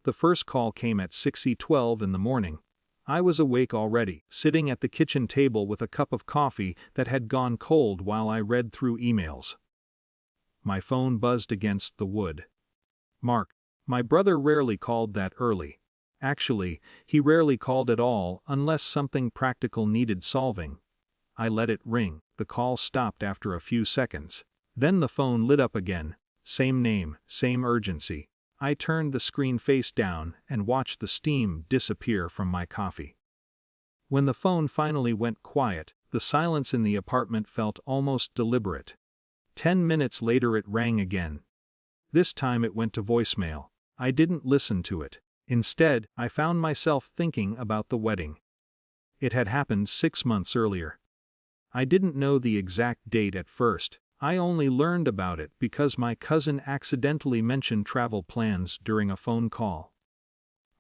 The first call came at 6:12 in the morning. I was awake already, sitting at the kitchen table with a cup of coffee that had gone cold while I read through emails. My phone buzzed against the wood. Mark. My brother rarely called that early. Actually, he rarely called at all unless something practical needed solving. I let it ring. The call stopped after a few seconds. Then the phone lit up again. Same name, same urgency. I turned the screen face down and watched the steam disappear from my coffee. When the phone finally went quiet, the silence in the apartment felt almost deliberate. 10 minutes later it rang again. This time it went to voicemail. I didn't listen to it. Instead, I found myself thinking about the wedding. It had happened 6 months earlier. I didn't know the exact date at first. I only learned about it because my cousin accidentally mentioned travel plans during a phone call.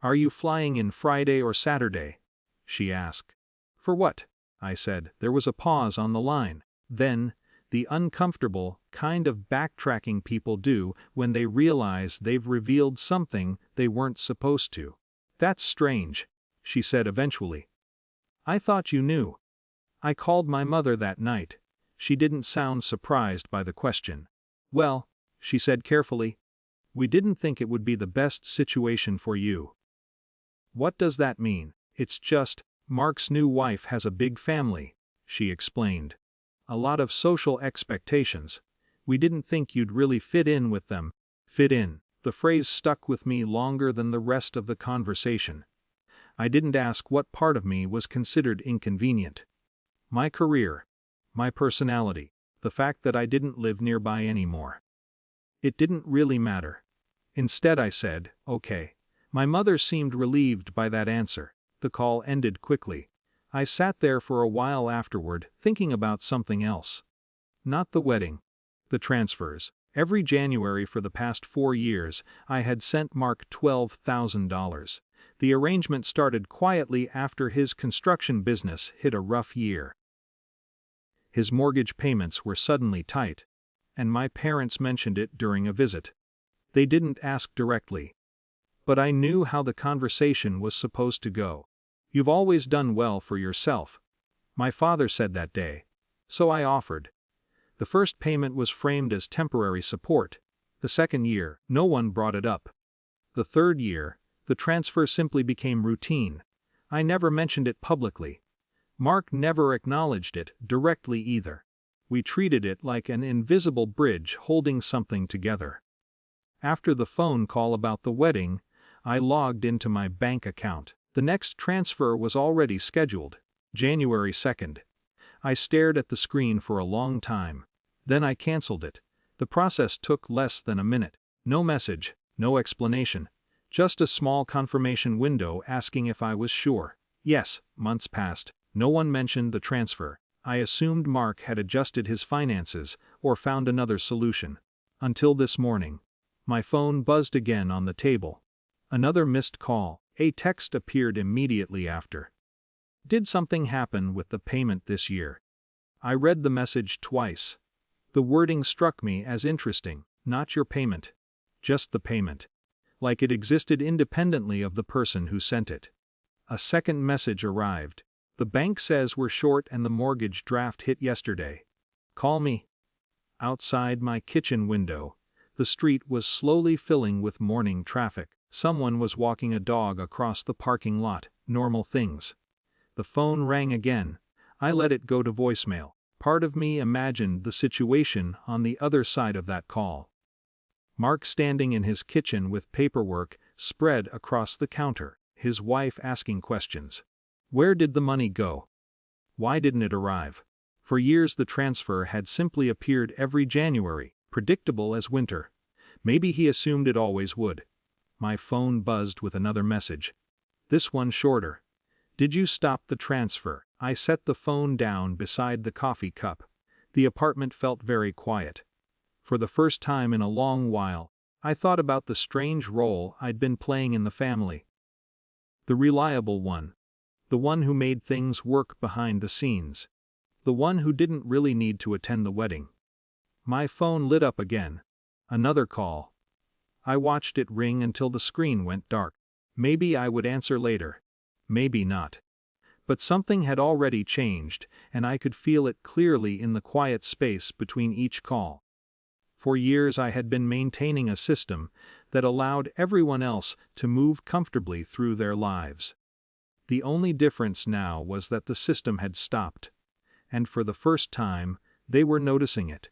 "Are you flying in Friday or Saturday?" she asked. "For what?" I said. There was a pause on the line. Then, the uncomfortable kind of backtracking people do when they realize they've revealed something they weren't supposed to. "That's strange," she said eventually. "I thought you knew." I called my mother that night. She didn't sound surprised by the question. "Well," she said carefully, "we didn't think it would be the best situation for you." "What does that mean?" "It's just, Mark's new wife has a big family," she explained. "A lot of social expectations. We didn't think you'd really fit in with them." Fit in. The phrase stuck with me longer than the rest of the conversation. I didn't ask what part of me was considered inconvenient. My career. My personality. The fact that I didn't live nearby anymore. It didn't really matter. Instead I said, "Okay." My mother seemed relieved by that answer. The call ended quickly. I sat there for a while afterward, thinking about something else. Not the wedding. The transfers. Every January for the past 4 years, I had sent Mark $12,000. The arrangement started quietly after his construction business hit a rough year. His mortgage payments were suddenly tight, and my parents mentioned it during a visit. They didn't ask directly. But I knew how the conversation was supposed to go. "You've always done well for yourself," my father said that day. So I offered. The first payment was framed as temporary support. The second year, no one brought it up. The third year, the transfer simply became routine. I never mentioned it publicly. Mark never acknowledged it directly either. We treated it like an invisible bridge holding something together. After the phone call about the wedding, I logged into my bank account. The next transfer was already scheduled, January 2nd. I stared at the screen for a long time. Then I canceled it. The process took less than a minute. No message, no explanation. Just a small confirmation window asking if I was sure. Yes. Months passed. No one mentioned the transfer. I assumed Mark had adjusted his finances or found another solution. Until this morning. My phone buzzed again on the table. Another missed call. A text appeared immediately after. "Did something happen with the payment this year?" I read the message twice. The wording struck me as interesting. Not your payment. Just the payment. Like it existed independently of the person who sent it. A second message arrived. "The bank says we're short and the mortgage draft hit yesterday. Call me." Outside my kitchen window, the street was slowly filling with morning traffic. Someone was walking a dog across the parking lot. Normal things. The phone rang again. I let it go to voicemail. Part of me imagined the situation on the other side of that call. Mark standing in his kitchen with paperwork spread across the counter, his wife asking questions. Where did the money go? Why didn't it arrive? For years the transfer had simply appeared every January, predictable as winter. Maybe he assumed it always would. My phone buzzed with another message. This one shorter. "Did you stop the transfer?" I set the phone down beside the coffee cup. The apartment felt very quiet. For the first time in a long while, I thought about the strange role I'd been playing in the family. The reliable one. The one who made things work behind the scenes. The one who didn't really need to attend the wedding. My phone lit up again. Another call. I watched it ring until the screen went dark. Maybe I would answer later. Maybe not. But something had already changed, and I could feel it clearly in the quiet space between each call. For years I had been maintaining a system that allowed everyone else to move comfortably through their lives. The only difference now was that the system had stopped. And for the first time, they were noticing it.